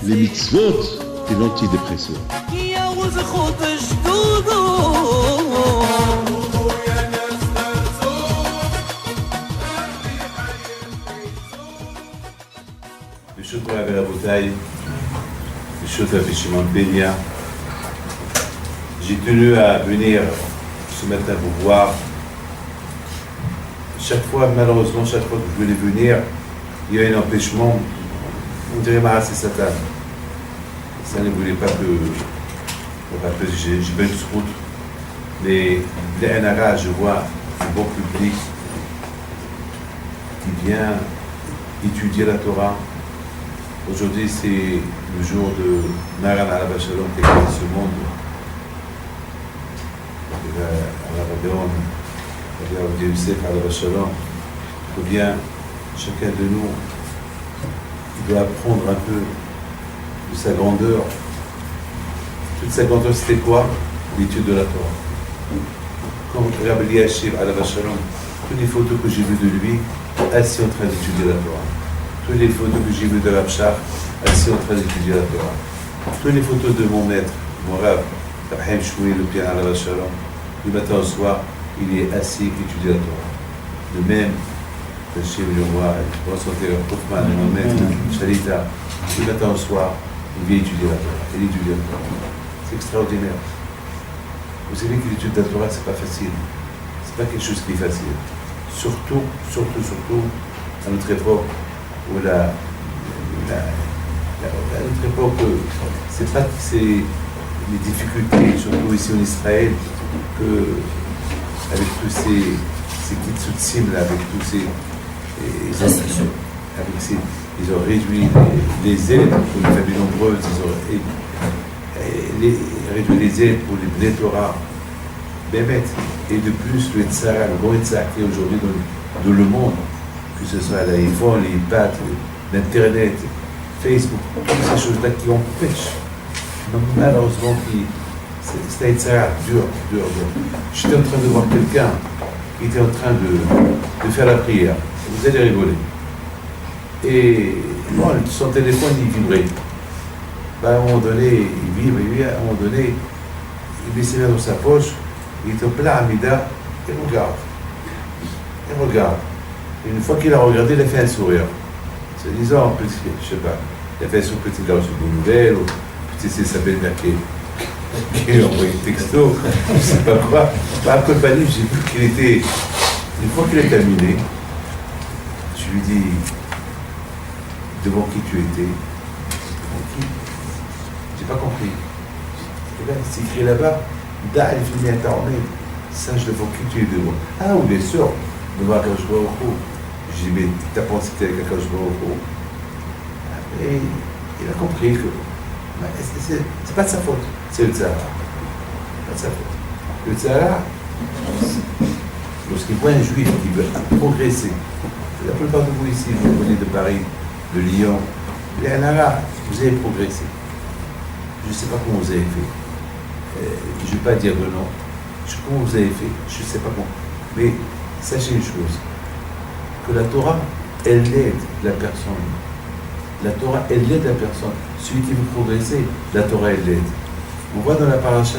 Les mitzvot et l'antidépresseur. Bishut Rabbi Rabotai, Bishut Rabbi Shimon Benia. J'ai tenu à venir ce matin pour voir. Chaque fois, malheureusement, chaque fois que je voulais venir, il y a un empêchement. On dirait Marassi Satan. Ça ne voulait pas que j'ai pas une route. Mais les NRA, je vois un bon public qui vient étudier la Torah. Aujourd'hui, c'est le jour de Maran Alav Shalom qui a créé ce monde. Rabbi Yosef Alav Shalom. Il faut bien, chacun de nous, il doit apprendre un peu de sa grandeur. Toute sa grandeur, c'était quoi? L'étude de la Torah. Comme Rabbi Yashiv Alav Shalom, toutes les photos que j'ai vues de lui, assis en train d'étudier la Torah. Toutes les photos que j'ai vues de Rav Shach, assis en train d'étudier la Torah. Toutes les photos de mon maître, mon Rav, Rav Chaim Shmuel, le Pian Alav Shalom, du matin au soir, il est assis et étudie la Torah. De même, le Shem Yomoa, le Rav Hoffman, mon maître, Shalita, du matin au soir, il vient étudier la Torah. Il étudie la Torah. C'est extraordinaire. Vous savez que l'étude de la Torah, c'est pas facile. C'est pas quelque chose qui est facile. Surtout, à notre époque, où à notre époque, c'est pas que c'est les difficultés, surtout ici en Israël, que avec tous ces kitsutzim là, avec tous ces, ils ont réduit les aides pour les familles nombreuses, ils ont réduit les aides pour les Bnei Torah, Bémet, et de plus le Tzara, le bon Tzara qui est aujourd'hui dans le monde, que ce soit l'iPhone, les iPads, l'Internet, Facebook, toutes ces choses-là qui empêchent, malheureusement, c'est un Tzara dur. J'étais en train de voir quelqu'un qui était en train de faire la prière. Vous allez rigoler. Et bon, son téléphone, il vibrait. À un moment donné, il vibre, à un moment donné, il met ses mains dans sa poche, il est en plein Amida, il regarde. Et une fois qu'il a regardé, il a fait un sourire. Se disant, petit, je sais pas, il a fait son petit gars sur des nouvelles, ou petit, c'est sa belle-mère qui a envoyé un texto, je ne sais pas quoi. Par compagnie, j'ai vu qu'il était. Une fois qu'il a terminé, je lui dis, devant qui tu étais? Devant qui? J'ai pas compris. Et bien, c'est écrit là-bas, Da'al Vini Ataomed, sache devant qui tu es devant. Ah oui, bien sûr, devant Akadosh Baruch Hu. Je dis, mais t'as pensé que t'es avec Akadosh Baruch Hu? Et il a compris que c'est pas de sa faute, c'est le Tzara. Pas de sa faute. Le Tzara, lorsqu'il voit un juif qui veut progresser, la plupart de vous ici, vous venez de Paris, de Lyon, les Anara, vous avez progressé. Je ne sais pas comment vous avez fait. Je ne vais pas dire de nom. Comment vous avez fait, je ne sais pas comment. Mais sachez une chose, que la Torah, elle aide la personne. La Torah, elle aide la personne. Celui qui veut progresser, la Torah, elle l'aide. On voit dans la paracha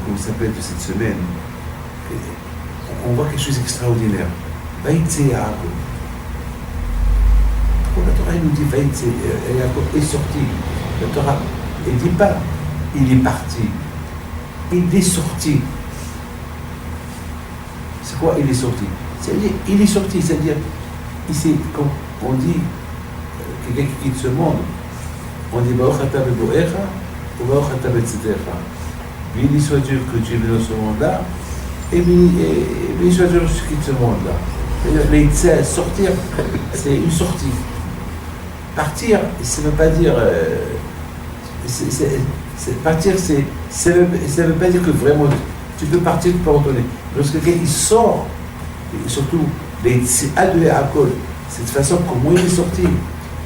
comment ça s'appelle, de cette semaine, on voit quelque chose d'extraordinaire. Vaïtse Yaakov. Pourquoi la Torah, elle nous dit Vaïtse Yaakov est sorti? La Torah, elle ne dit pas, il est parti. Il est sorti. C'est quoi, il est sorti? C'est-à-dire, il est sorti, c'est-à-dire, ici, quand on dit, quelqu'un qui quitte ce monde, on dit Baruch ata beboecha ou Baruch ata betzetecha. Béni soit Dieu que tu es venu dans ce monde-là, et béni soit Dieu que tu quittes ce monde-là. C'est-à-dire, sortir, c'est une sortie. Partir, ça ne veut pas dire. Partir, ça ne veut pas dire que vraiment tu peux partir, tu peux retourner. Lorsque quelqu'un il sort, et surtout, c'est adoué à col, c'est de façon comment il est sorti.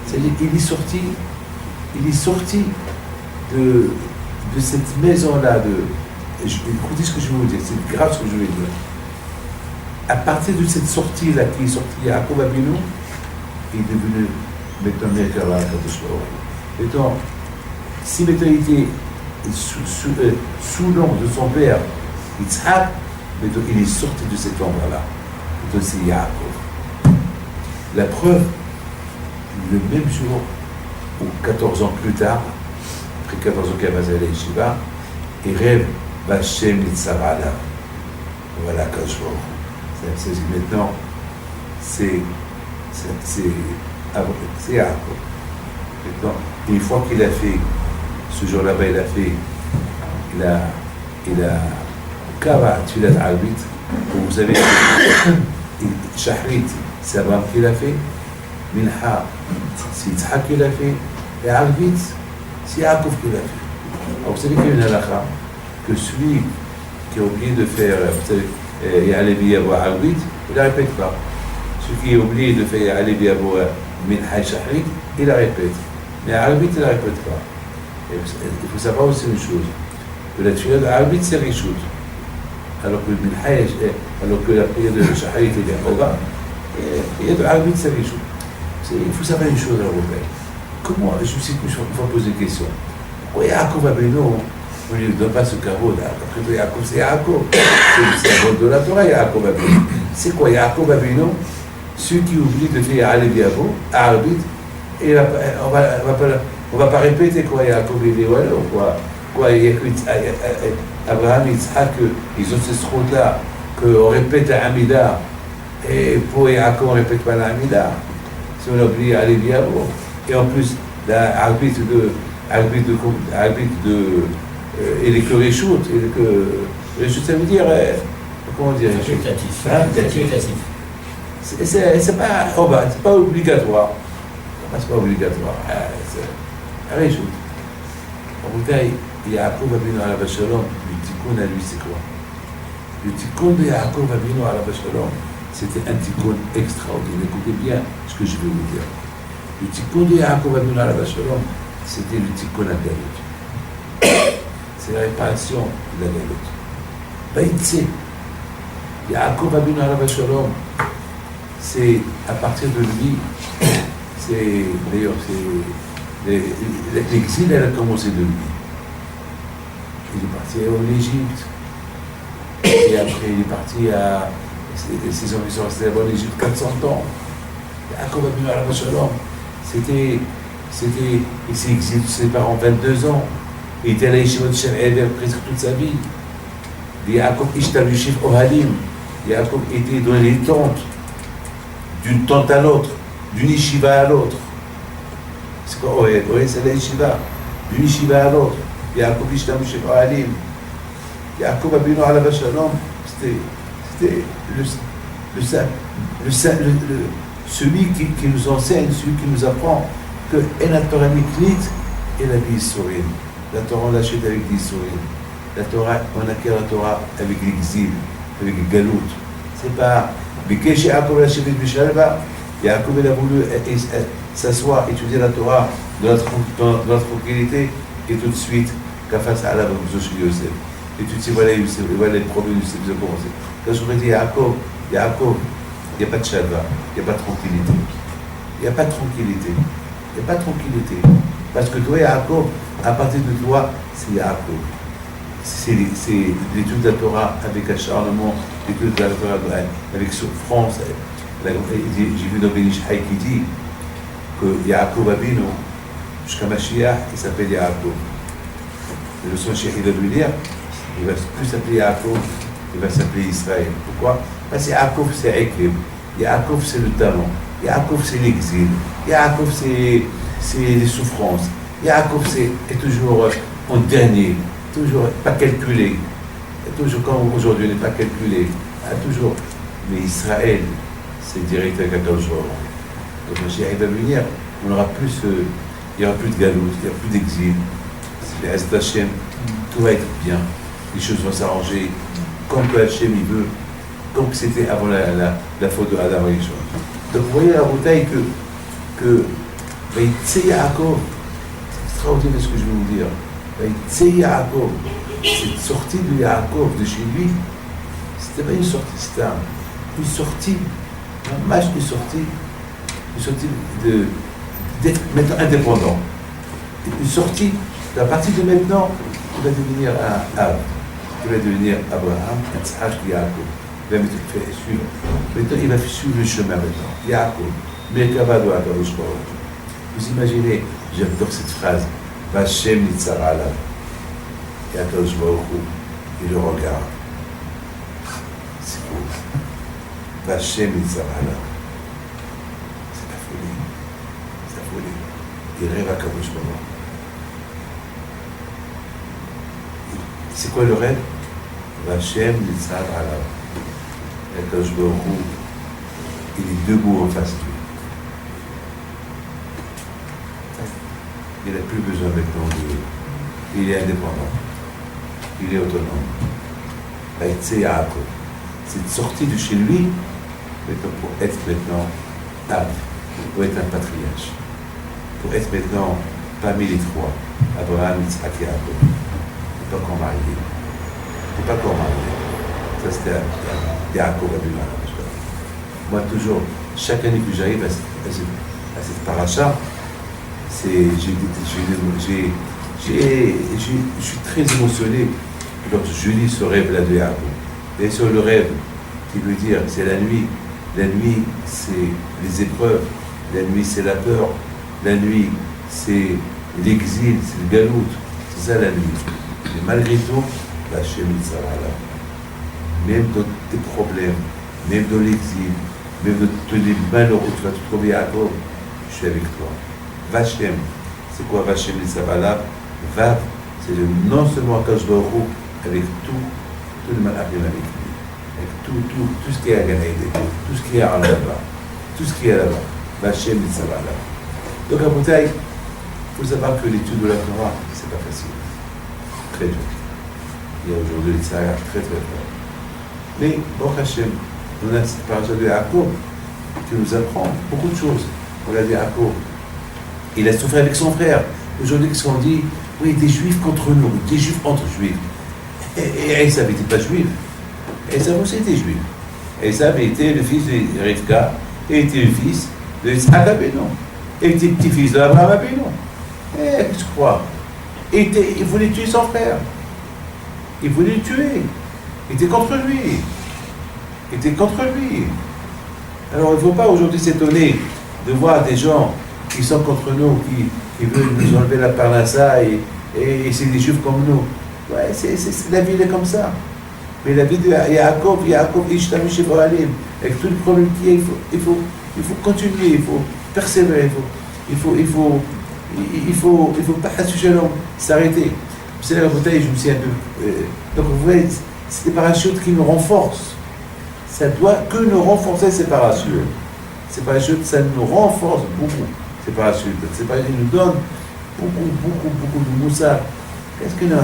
C'est-à-dire qu'il est sorti de cette maison-là. Écoutez ce que je vais vous dire, c'est grave ce que je vais dire. à partir de cette sortie-là, qui est sortie Yaakov Avinu, il est devenu maintenant Merkava Kadosh Baruch Hu. Maintenant, si maintenant il était sous l'ombre de son père, Yitzhak, maintenant il est sorti de cette ombre-là. Maintenant c'est Yaakov. La preuve, le même jour, ou 14 ans plus tard, après 14 ans qu'il a passé à l'Yeshiva, il rêve Bachem Nitzavada. Voilà, Kadosh Baruch Hu. C'est maintenant, c'est Yaakov. Maintenant, une fois qu'il a fait, ce jour-là-bas, il a Kava Tfilat Albit, vous savez, Shahrit, c'est Abraham qui l'a fait, Minha, c'est Yitzhak qui l'a fait, et Albit, c'est Yaakov qui l'a fait. Alors vous savez qu'il y a une halakha, que celui qui a oublié de faire, vous savez, Ya'alebi Yabo Albit, il ne la répète pas. Celui qui a oublié de faire Ya'alebi Yabo Minha Shahrit, il la répète. Mais Albit, il ne la répète pas. Il faut savoir aussi une chose, que la tfilat d'Arbit, c'est Rishut. Alors que la prière de Shahrit et d'Yahovah, et de Arbit, c'est Rishut. Il faut savoir une chose à l'Européenne. Comment, je me suis posé une question. Pourquoi Yaakov Avinu, on ne lui donne pas ce carreau là? Après tout, Yaakov, c'est Yaakov. C'est un rôle de la Torah, Yaakov Avinu. C'est quoi Yaakov Avinu? Ceux qui oublient de faire Alevi Yavo, Arbit, et on va pas répéter quoi, Yaakov et Léoal, quoi, Abraham, Yitzhak, ils ont cette route-là, qu'on répète la Hamida, et pour Yaakov, on ne répète pas la Hamida, si on oublie Alevi Yavo. Et en plus, l'arbitre il est que Réchout, Réchout, ça veut dire, comment dire Réchout? C'est pas obligatoire. C'est pas obligatoire. C'est Réchout. En bouteille, Yaakov Avinu alav hashalom, le tikkun à lui, c'est quoi? Le tikkun de Yaakov Avinu alav hashalom, c'était un tikkun extraordinaire. Écoutez bien ce que je vais vous dire. Le tikkun de Yaakov Avinu alav hashalom, c'était le tikkun à Galut. C'est la réparation de la Galut. Baïtse, Yaakov Avinu alav hashalom, c'est à partir de lui, d'ailleurs, l'exil, elle a commencé de lui. Il est parti en Égypte, et après il est parti à. Ses hommes sont restés en Égypte 400 ans. Yaakov Avinu alav hashalom, il s'est exilé de ses parents 22 ans. Il était à la Yeshiva de Shem Eber presque toute sa vie. Yaakov Ishtav Yeshiv Ohalim. Yaakov était dans les tentes, d'une tente à l'autre, d'une yeshiva à l'autre. C'est quoi Ohel? Ohel, c'est la yeshiva. D'une yeshiva à l'autre. Yaakov Ishtav Yeshiv Ohalim. Yaakov Avinu alav hashalom, c'était celui qui nous enseigne, celui qui nous apprend que la Torah Miklit et la vie Isurim. La Torah on l'achète avec l'Isurim. La Torah, on acquiert la Torah avec l'exil, avec le galout. C'est pas. Bikesh Yaakov l'achète Bishalva. Yaakov il a voulu s'asseoir, étudier la Torah dans la tranquillité et tout de suite, face à la Yosef. Et tout de suite, voilà les problèmes de Yosef qui ont commencé. Quand je me dis Yaakov, il n'y a pas de shalva, il n'y a pas de tranquillité. Il n'y a pas de tranquillité. Il n'y a pas de tranquillité. Parce que toi, Yaakov, à partir de toi, c'est Yaakov. C'est l'étude de la Torah avec acharnement, l'étude de la Torah avec souffrance. J'ai vu dans Ben Ish Chai qui dit que Yaakov Avinu, jusqu'à Mashiach, il s'appelle Yaakov. Le son Cheikh il va lui dire, il va plus s'appeler Yaakov, il va s'appeler Israël. Pourquoi? Parce que Yaakov c'est Eklim, Yaakov c'est le talent, Yaakov c'est l'exil, Yaakov c'est les souffrances, Yaakov est toujours en dernier, toujours pas calculé, toujours comme aujourd'hui il n'est pas calculé, toujours. Mais Israël, c'est direct avec Akadosh Baruch Hu. Donc Mashiach il va venir, on aura plus, il n'y aura plus de galoute, il n'y aura plus d'exil. Les Est Hachem, tout va être bien, les choses vont s'arranger comme que Hachem il veut, comme c'était avant la faute de Adam et Yishon. Donc vous voyez la bouteille que Yaakov, c'est extraordinaire ce que je vais vous dire. Yaakov, cette sortie de Yaakov de chez lui, c'était pas une sortie stable. une sortie, d'être maintenant indépendant. Une sortie, à partir de maintenant, tu vas devenir un Ab, tu vas devenir Abraham, Yitzhak, Yaakov. Il va me faire suivre. Maintenant, il va suivre le chemin maintenant. Yaakov, Merkavado Akadosh Baruch. Vous imaginez, j'adore cette phrase, Vashem Nitzar Alav. Et Akadosh Baruch il le regarde. C'est beau. Vashem Nitzar Alav. C'est la folie. C'est la folie. Il rêve à Akadosh Baruch. C'est quoi le rêve? Vashem Nitzar Alav. Et Akadosh Baruch il est debout en face de lui. Il n'a plus besoin maintenant de... Il est indépendant. Il est autonome. C'est Yaakov. C'est sorti de chez lui pour être maintenant Ab, pour être un patriarche, pour être maintenant parmi les trois, Abraham, Yitzhak, Yaakov. Il n'est pas encore marié. Il n'est pas encore marié. Ça c'était Yaakov Abinu. Moi toujours, chaque année que j'arrive à cette paracha, je suis très émotionné lorsque je lis ce rêve-là de Yaakov. Et sur le rêve, qui veut dire c'est la nuit. La nuit, c'est les épreuves. La nuit, c'est la peur. La nuit, c'est l'exil, c'est le galout. C'est ça la nuit. Mais malgré tout, la chemise, ça va là. Même dans tes problèmes, même dans l'exil, même dans tes malheureux, tu vas te trouver à Yaakov, je suis avec toi. Vachem, c'est quoi Vachem Nisabala? Vav, c'est non seulement Akadosh Baruch Hu, avec tout le malachim avec lui, avec tout ce qui est à Ganaïdé, tout ce qui est à là-bas, tout ce qui est là-bas. Vachem Nisabala. Donc à Boutaï, il faut savoir que l'étude de la Torah, c'est pas facile. Très dur. Il y a aujourd'hui les Tzahar très très fort. Mais, Baruch Hashem, on a cette paracha de Yaakov qui nous apprend beaucoup de choses. On l'a dit Yaakov. Il a souffert avec son frère. Aujourd'hui, qu'est-ce qu'on dit? Oui, des juifs contre nous, des juifs entre juifs. Et Esav n'était pas juif. Esav aussi était juif. Esav était le fils de Rivka, et était le fils de Yitzhak Abenu. Et était petit-fils d'Abraham Abenu. Qu'est-ce que tu crois? Il voulait tuer son frère. Il voulait le tuer. Il était contre lui. Il était contre lui. Alors il ne faut pas aujourd'hui s'étonner de voir des gens qui sont contre nous, qui veulent nous enlever la parnassa et c'est des juifs comme nous. Ouais, la vie est comme ça. Mais la vie de Yaakov, Ishtamish Evohalim, avec tout le problème qu'il y a, il faut continuer, il faut persévérer, il faut pas s'arrêter. C'est la bouteille, je me suis un peu. Donc vous voyez, c'est des parachutes qui nous renforcent. Ça doit que nous renforcer ces parachutes. Ces parachutes, ça nous renforce beaucoup. Ces parachutes, ils nous donnent beaucoup de moussard. Qu'est-ce que nous...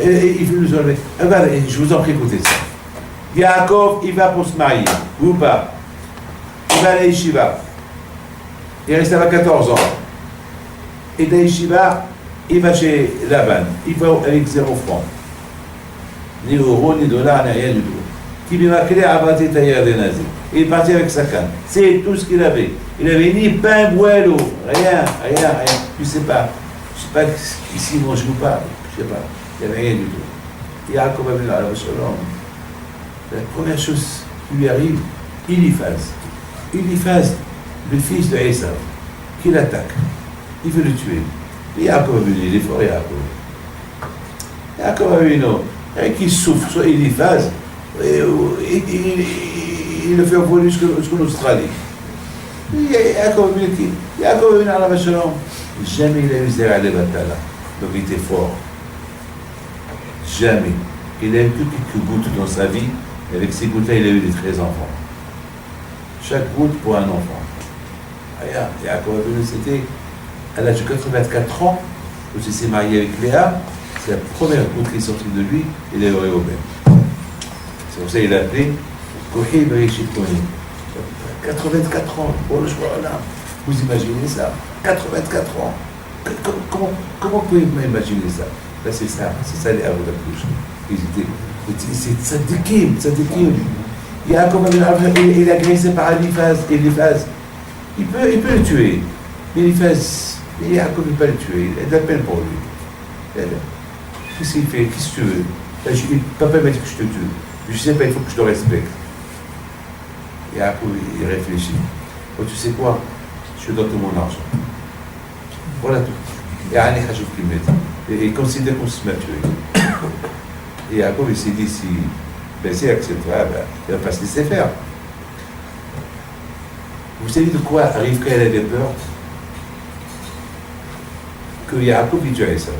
il veut nous enlever. Regardez, je vous en prie, écoutez ça. Yaakov, il va pour se marier, ou pas. Il va à l'Yeshiva. Il reste là-bas 14 ans. Et de l'Yeshiva, il va chez Laban. Il va avec 0 francs. Ni euro, ni dollar, ni rien du tout. Qui lui m'a créé à bâtir tailleur des nazis. Il est parti avec sa canne. C'est tout ce qu'il avait. Il n'avait ni pain, bois, l'eau. Rien. Je ne sais pas ici il mange ou pas. Je ne sais pas. Il n'y avait rien du tout. Yaakov a venu à la Shalom. La première chose qui lui arrive, Eliphaz, le fils de Esav, qui l'attaque. Il veut le tuer. Et Yaakov a venu, il est fort, Yaakov. Yaakov a venu, et qui souffre, soit Eliphaz, il le fait voler jusqu'en Australie. Yaakov a venu à la Shalom. Jamais il a eu Zera de Batala. Donc il était fort. Jamais. Il a eu que quelques gouttes dans sa vie. Et avec ces gouttes-là, il a eu des 13 enfants. Chaque goutte pour un enfant. Yaakov a venu, c'était à l'âge de 84 ans, quand il s'est marié avec Léa. C'est la première goutte qui est sortie de lui, il est heureux au même. C'est pour ça qu'il l'a appelé Kohi Bereshit Koni. 84 ans, oh le choix là. Vous imaginez ça? 84 ans. Comment pouvez-vous imaginer ça? Là, c'est ça les Avodat Kouch. C'est tzadikim. Yaakov, il est agressé par Eliphaz. Il peut le tuer. Mais Eliphaz, Yaakov ne peut pas le tuer. Il a de la peine pour lui. Qu'est-ce qu'il fait? Qu'est-ce que tu veux? Papa m'a dit que je te tue. Je sais pas, il faut que je te respecte. Yaakov, il réfléchit. Oh, tu sais quoi? Je te donne tout mon argent. Voilà tout. Et il considère qu'on se m'a tué. Et Yaakov, il s'est dit, s'il acceptera, il ne va pas se laisser faire. Vous savez de quoi Rivka, elle avait peur? Que Yaakov il tuerait ça.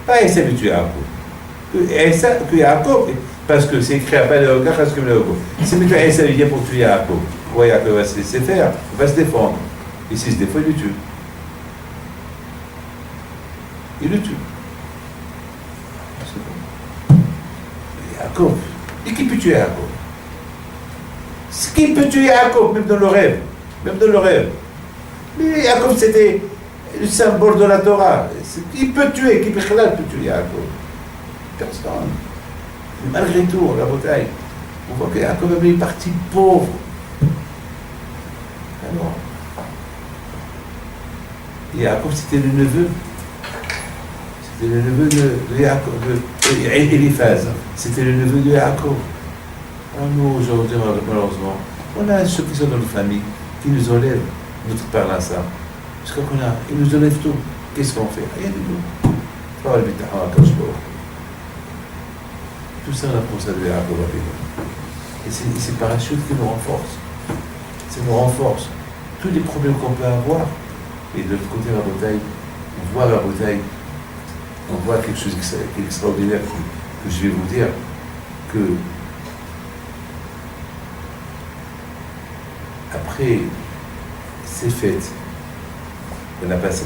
Pas Esav il tuerait Yaakov. Que Yaakov, parce que c'est écrit à Paléoka, parce que Paléoka. Si maintenant Esav vient pour tuer Yaakov, Yaakov va se laisser faire, il va se défendre. Et s'il se défend, il le tue. Il le tue. Yaakov. Et qui peut tuer Yaakov? Qui peut tuer Yaakov, même dans le rêve? Même dans le rêve. Mais Yaakov, c'était le symbole de la Torah. Qui peut tuer? Qui peut tuer Yaakov? Personne. Mais malgré tout, la bataille, on voit que Yaakov est parti pauvre. Alors, Yaakov, c'était le neveu. C'était le neveu de Yaakov, Eliphaz. C'était le neveu de Yaakov. Nous, aujourd'hui, malheureusement, on a ceux qui sont dans nos familles, qui nous enlèvent notre père là, ça. Parce ils nous enlèvent tout. Qu'est-ce qu'on fait? Rien du tout. Tout ça, on a pour ça de Yaakov. Et c'est parachute qui nous renforce. Ça nous renforce. Tous les problèmes qu'on peut avoir, et de l'autre côté, la bataille, on voit la bataille, on voit quelque chose d'extraordinaire que je vais vous dire, que après ces fêtes, on a passé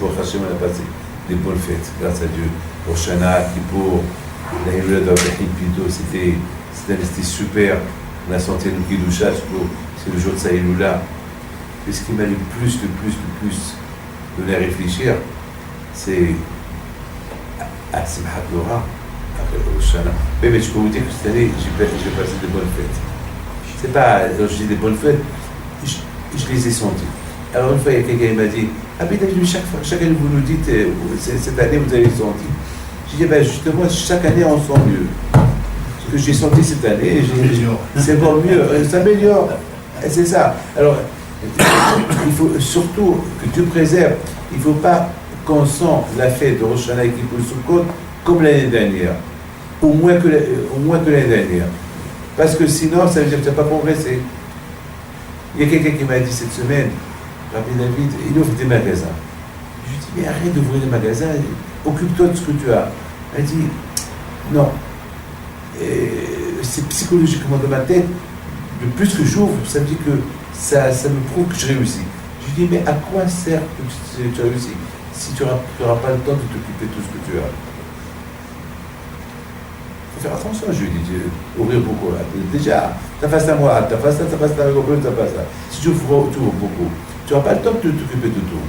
des bonnes fêtes, grâce à Dieu. Rosh Hashanah, Kippour, la Hillel d'Abraham, c'était super. On a senti le Kidusha, c'est le jour de sa Hillula. Et ce qui m'a le plus de les réfléchir, c'est à Simchat Torah, après Rosh Hashanah. Mais je peux vous dire que cette année, j'ai passé de bonnes fêtes. C'est pas, quand je dis des bonnes fêtes, je les ai senties. Alors une fois, il y a quelqu'un qui m'a dit, ah mais David, chaque année vous nous dites, cette année vous avez senti. J'ai dit, justement, chaque année on sent mieux. Ce que j'ai senti cette année, c'est encore mieux, ça s'améliore. C'est ça. Alors, il faut surtout que Dieu préserve. Il ne faut pas qu'on sent la fête de Rosh Hashanah et Kippour Sukkot comme l'année dernière. Au moins que l'année dernière. Parce que sinon, ça veut dire que tu n'as pas progressé. Il y a quelqu'un qui m'a dit cette semaine, Rabbi David, il ouvre des magasins. Je lui ai dit, mais arrête d'ouvrir des magasins, occupe-toi de ce que tu as. Elle dit, non. C'est psychologiquement dans ma tête, le plus que j'ouvre, ça me dit que ça me prouve que je réussis. Je lui dis, mais à quoi sert que tu réussis si tu n'auras pas le temps de t'occuper de tout ce que tu as? Il faut faire attention, je lui dis, ouvrir beaucoup. Déjà, tu fasses à moi, tu fasses ça, tu fasses ça, tu fasses ça. Si tu ouvres beaucoup, tu n'auras pas le temps de t'occuper de tout.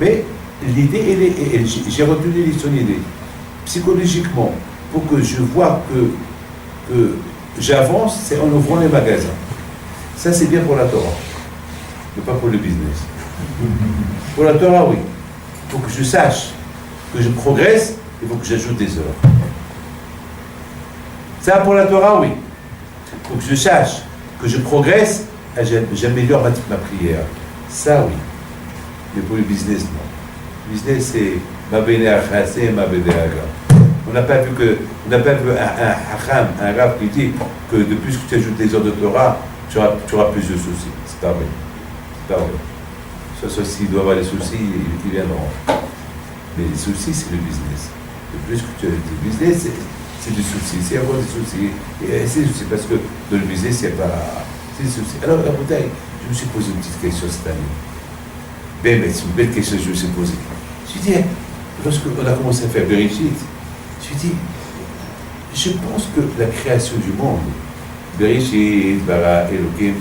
Mais l'idée, j'ai retenu son idée. Psychologiquement, pour que je vois que j'avance, c'est en ouvrant les magasins. Ça, c'est bien pour la Torah, mais pas pour le business. Pour la Torah, oui. Il faut que je sache que je progresse, il faut que j'ajoute des heures. Ça, pour la Torah, oui. Il faut que je sache que je progresse, j'améliore ma prière. Ça, oui. Mais pour le business, non. Le business, c'est ma béné achase et ma béné aga. On n'a pas vu un hacham, un rab qui dit que de plus que tu ajoutes des heures de Torah, tu auras plus de soucis. C'est pas vrai. C'est pas vrai. Soit s'il doit avoir des soucis, ils viendront. Mais les soucis, c'est le business. De plus que tu as du business, c'est du souci. C'est avoir des soucis. Et c'est des soucis parce que dans le business, il n'y a pas. C'est des soucis. Alors, la bouteille, je me suis posé une petite question cette année. Mais c'est une belle question que je me suis posée. Je me suis dit, lorsqu'on a commencé à faire Bereshit, je me suis dit, je pense que la création du monde, Bereshit, Bara, Elohim,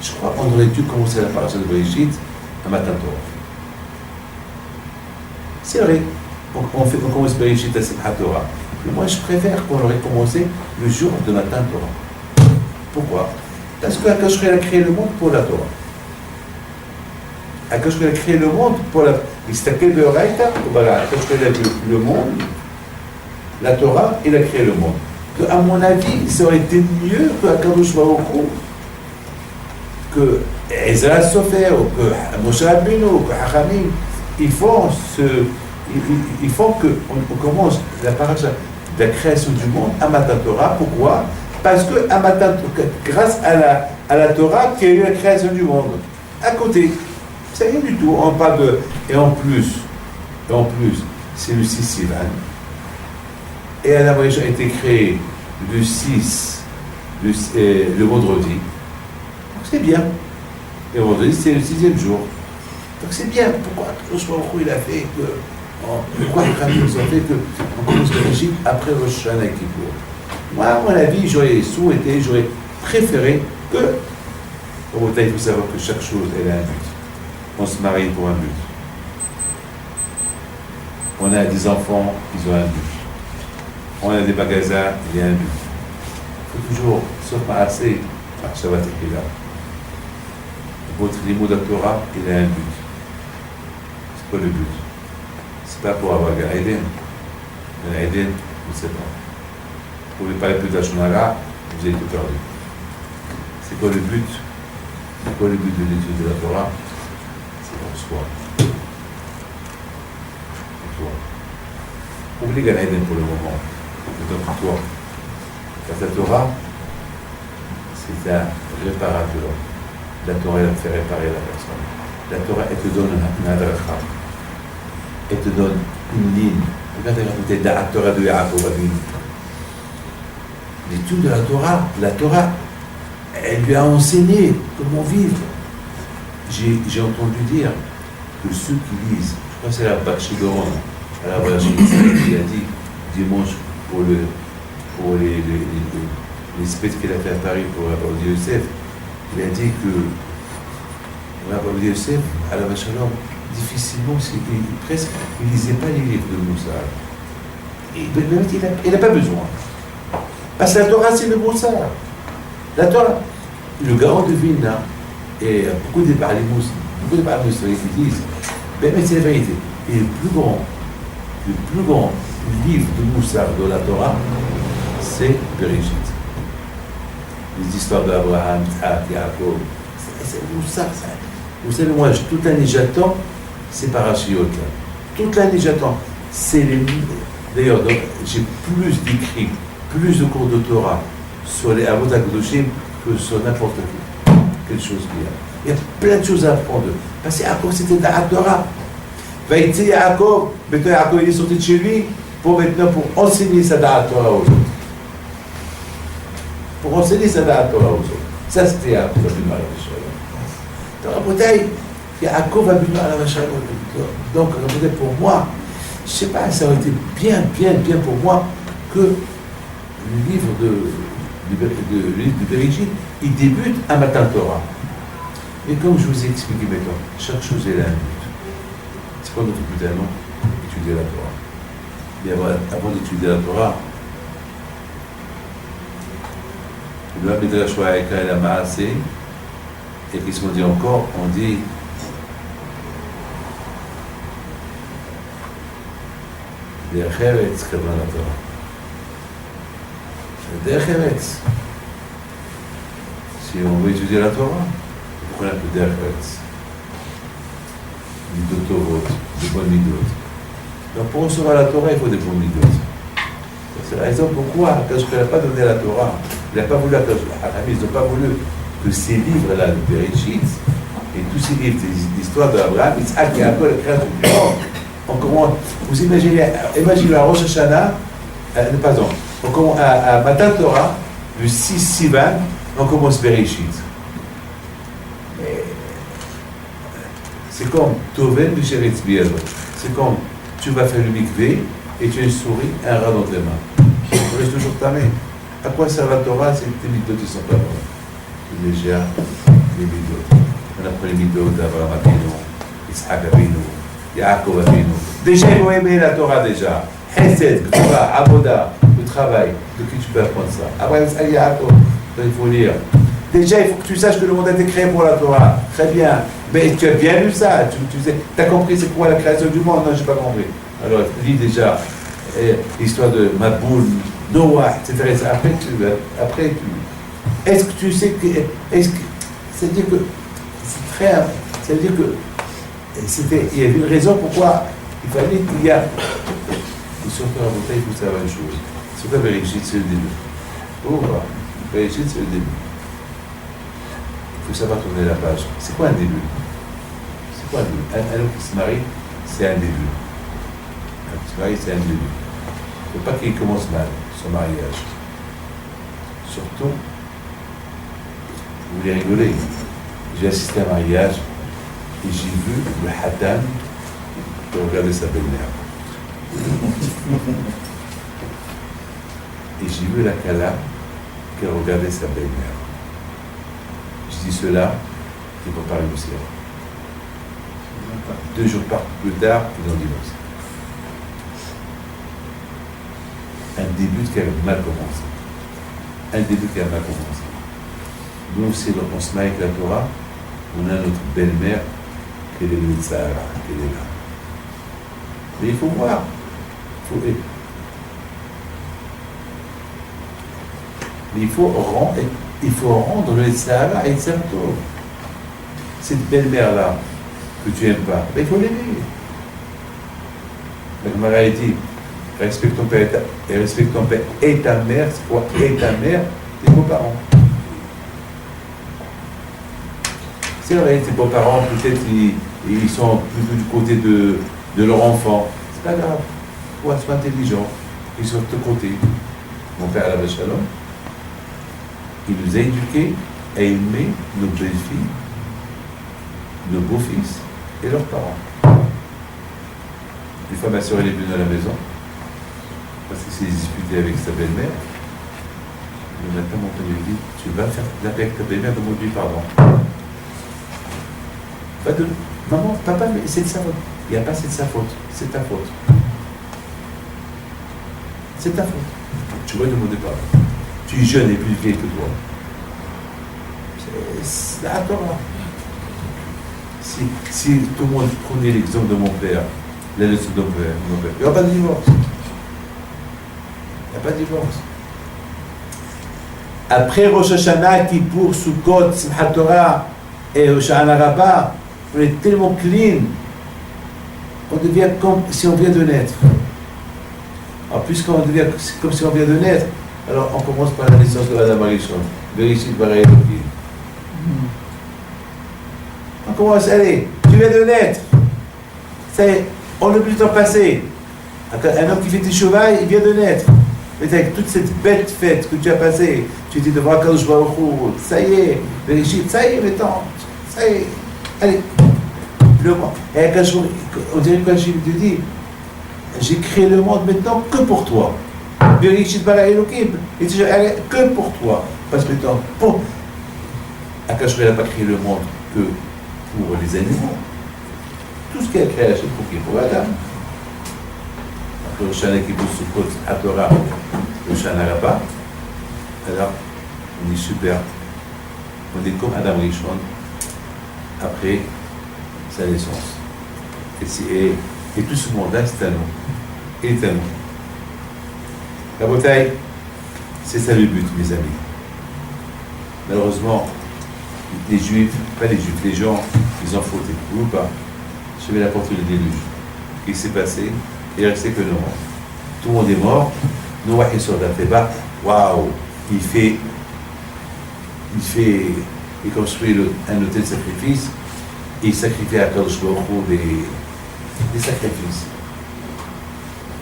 je crois qu'on aurait dû commencer la paracha de Bereshit à Matan Torah. C'est vrai, on commence Bereshit à Simchat Torah. Mais moi, je préfère qu'on aurait commencé le jour de Matan Torah. Pourquoi? Parce que Akash a créé le monde pour la Torah. Akash a créé le monde pour la... Il s'est créé le monde, la Torah, il a créé le monde. Que, à mon avis, ça aurait été mieux que Akadosh Baruch Hu, que Ezra Sofer, ou que Moshe Rabbeinu, ou que Hachamim, ils font qu'on commence la paracha de la création du monde à Matan Torah. Pourquoi? Parce que à Matan, grâce à la Torah, qu'il y a eu la création du monde. À côté, c'est rien du tout. On parle de... Et en plus, c'est le 6 Sivan. Et la Moïse a été créé le 6, le vendredi. Donc c'est bien. Et le vendredi, c'est le 6e jour. Donc c'est bien. Pourquoi il a fait que... Pourquoi les Khamim ont fait qu'on commence le régime après Rosh Hashanah et Kippour? Moi, à mon avis, j'aurais préféré que... Il faut savoir que chaque chose, elle a un but. On se marie pour un but. On a des enfants, ils ont un but. On a des magasins, il y a un but. Il faut toujours, sauf pas assez, ça va être là. Votre limoud de Torah, il a un but. C'est quoi le but? C'est pas pour avoir un Eden. Un Eden, je ne sais pas. Vous pouvez parler plus de la Shonara, vous avez tout perdu. C'est quoi le but? C'est quoi le but de l'étude de la Torah? C'est pour soi. Pour toi. Oublie Gan Eden pour le moment. C'est pour toi. Parce que la Torah, c'est un réparateur. La Torah, elle fait réparer la personne. La Torah, elle te donne un adracha. Elle te donne une ligne. Regardez la Torah de Yaakov Avinu. L'étude de la Torah, elle lui a enseigné comment vivre. J'ai entendu dire que ceux qui lisent, je crois que c'est la Bakshi Doron, à la Bakshi, il a dit dimanche pour les spectacles qu'il a fait à Paris pour Rabbi Yosef, il a dit que Rabbi Yosef, à la Vachalom, difficilement, presque, il ne lisait pas les livres de Moussa. Il n'a pas besoin. Parce que la Torah, c'est le Moussa. La Torah, le garant de Vilna, et beaucoup de parlimous qui disent, mais c'est la vérité. Et le plus grand livre de Moussa de la Torah, c'est Bereshit. Les histoires d'Abraham, Isaac, Yaakov, c'est Moussa. Vous savez, moi, toute l'année j'attends ces parachiotes là. Toute l'année j'attends. D'ailleurs, j'ai plus d'écrits, plus de cours de Torah sur les Avot HaKadoshim que sur n'importe quelle chose qu'il y a. Il y a plein de choses à apprendre. Parce que Yaakov, c'était de la Torah. Vaïti Yaakov, maintenant Yaakov il est sorti de chez lui pour enseigner sa Torah aux autres. Pour enseigner sa Torah aux autres. Ça, c'était Yaakov Avinu à la Vachalom. Dans la bouteille, Yaakov Avinu à la Vachalom. Donc, pour moi, je ne sais pas, ça aurait été bien pour moi que le livre de Bereshit, il débute à Matan Torah. Et comme je vous ai expliqué maintenant, chaque chose elle a un but. C'est quoi notre but à nous? Étudier la Torah. Mais avant d'étudier la Torah, le Midrash Waïka et la Maasé, et qu'est-ce qu'on dit encore? On dit Derech Eretz, comme dans la Torah. Derech Eretz. Si on veut étudier la Torah, pourquoi on appelle Derech Eretz? Midot Tovot, des bonnes midot. Donc pour recevoir la Torah, il faut des bonnes midot. C'est la raison pourquoi, parce qu'il n'a pas donné la Torah, il n'a pas voulu, ils n'ont pas voulu que ces livres-là, de Bereshit, et tous ces livres, l'histoire d'Abraham, Isaac, Yaakov, la création du monde, on commence, vous imaginez à Rosh Hashanah, pardon, on commence à Matan Torah, le 6 Sivan, on commence Bereshit. C'est comme Toven Bisheretz Biel. C'est comme tu vas faire le mikvé et tu as une souris et un rat dans tes mains. Tu restes toujours ta main. À quoi sert la Torah? C'est que tes midot ne sont pas bonnes. Les légères, les midot. On apprend les midot d'Abraham Avinu, Isaac Avinu, Yaakov Avinu. Déjà, ils vont aimer la Torah déjà. Chesed, Gvura, Avoda, le travail, de qui tu peux apprendre ça. Après, il faut lire. Déjà, il faut que tu saches que le monde a été créé pour la Torah. Très bien. Mais tu as bien lu ça. Tu as compris c'est quoi la création du monde? Non, je n'ai pas compris. Alors, lis déjà l'histoire de Maboul, Noah, etc. Après, est-ce que tu sais que. C'est-à-dire que. C'est très. C'est-à-dire que. Il y avait une raison pourquoi il fallait qu'il y a. Et surtout à Bouteille, il faut savoir une chose. C'est quoi Bereshit, c'est le début. Oh, Bereshit, c'est le début. Il faut savoir tourner la page. C'est quoi un début? C'est quoi un début? Un homme qui se marie, c'est un début. Un homme qui se marie, c'est un début. Il ne faut pas qu'il commence mal, son mariage. Surtout, vous voulez rigoler. J'ai assisté à un mariage et j'ai vu le Hatan regarder sa belle-mère. Et j'ai vu la Kala qui regardait sa belle-mère. Je dis cela, ils vont pas réussir. 2 jours plus tard, ils ont divorcé. Un début qui a mal commencé. Un début qui a mal commencé. Nous, c'est on se marie avec la Torah, on a notre belle-mère qui est le Sahara, qui est là. Mais il faut voir. Mais il faut rendre le Sahara et Tov. Cette belle-mère-là, que tu n'aimes pas, mais il faut l'aimer. La Gemara a dit, respecte ton père et ta mère, c'est quoi? Et ta mère, tes beaux-parents. C'est vrai, tes beaux-parents, peut-être, ils sont plutôt du côté de leur enfant. C'est pas grave. Ouais, sois intelligent. Ils sont de ton côté. Mon père, Alav Shalom, il nous a éduqués à aimer nos belles-filles, nos beaux-fils et leurs parents. Une fois, ma soeur est venue à la maison, parce qu'il s'est disputé avec sa belle-mère. Le matin, mon père lui dit, tu vas faire de la paix avec ta belle-mère, demande-lui pardon. Pas de... Maman, papa, mais c'est de sa faute. Il n'y a pas c'est de sa faute, c'est ta faute. C'est ta faute. Tu vas demander pardon. Tu es jeune et plus vieille que toi. C'est la Torah. Si tout le monde prenait l'exemple de mon père, la leçon de mon père, il n'y aura pas de divorce. Il n'y a pas de divorce. Après Rosh Hashanah, Kippour, Sukkot, Simchat Torah et Rosh Hashanah Rabbah, on est tellement clean, on devient comme si on vient de naître. Alors, puisqu'on devient comme si on vient de naître, alors on commence par la naissance de Adam Arishon. Bereshit bara Elokim. On commence, allez, tu viens de naître. On n'a plus le temps passé. Un homme qui fait tes chevaux, il vient de naître. Mais avec toute cette bête fête que tu as passée, tu dis devant Kadosh Baruch Hu, ça y est, Bereshit, ça y est maintenant, ça y est, allez. Et on dirait que Hachim te dit, j'ai créé le monde maintenant que pour toi. Bereshit bara Elokim, que pour toi. Parce que maintenant, Akash n'a pas créé le monde que pour les animaux. Tout ce qu'il a créé, c'est pour qui? Pour Adam. Après, le Shana qui pousse sous côte à Torah, le Shana Rabbah. Alors, on est super. On est comme Adam Rishon après sa naissance. Et tout ce monde-là, c'est à nous. Il est à nous. La bataille, c'est ça le but, mes amis. Malheureusement, les Juifs, pas les Juifs, les gens, ils ont fauté. Ou pas. Je vais apporter le déluge. Il s'est passé, il est resté que Noah. Tout le monde est mort. Noah est sur la Théba. Waouh! Il construit un hôtel de sacrifice. Et il sacrifie à Kadosh Baruch Hu des sacrifices.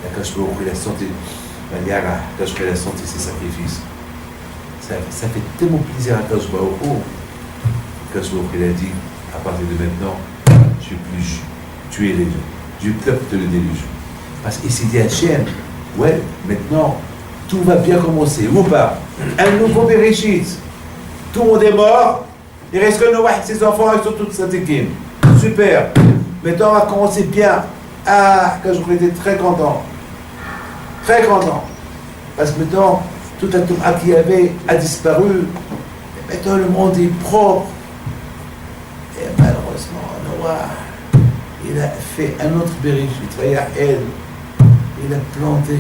Kadosh Baruch Hu, il a senti, Kadosh Baruch Hu, il a senti ses sacrifices. Ça fait tellement plaisir à Kadosh Baruch Hu. Kadosh Baruch Hu, il a dit, à partir de maintenant, tu es les gens. Du peuple de le déluge. Parce qu'il s'est dit à Hachem, ouais, maintenant, tout va bien commencer. Ou pas? Un nouveau Bereshit. Tout le monde est mort. Il reste que Noah et ses enfants, ils sont tous sadikim. Super. Maintenant, on va commencer bien. Ah, quand je était très content. Très content. Parce que maintenant, tout la Torah qu'il y avait a disparu. Et maintenant, le monde est propre. Et malheureusement, Noah, il a fait un autre Bereshit, Vayael. Il a planté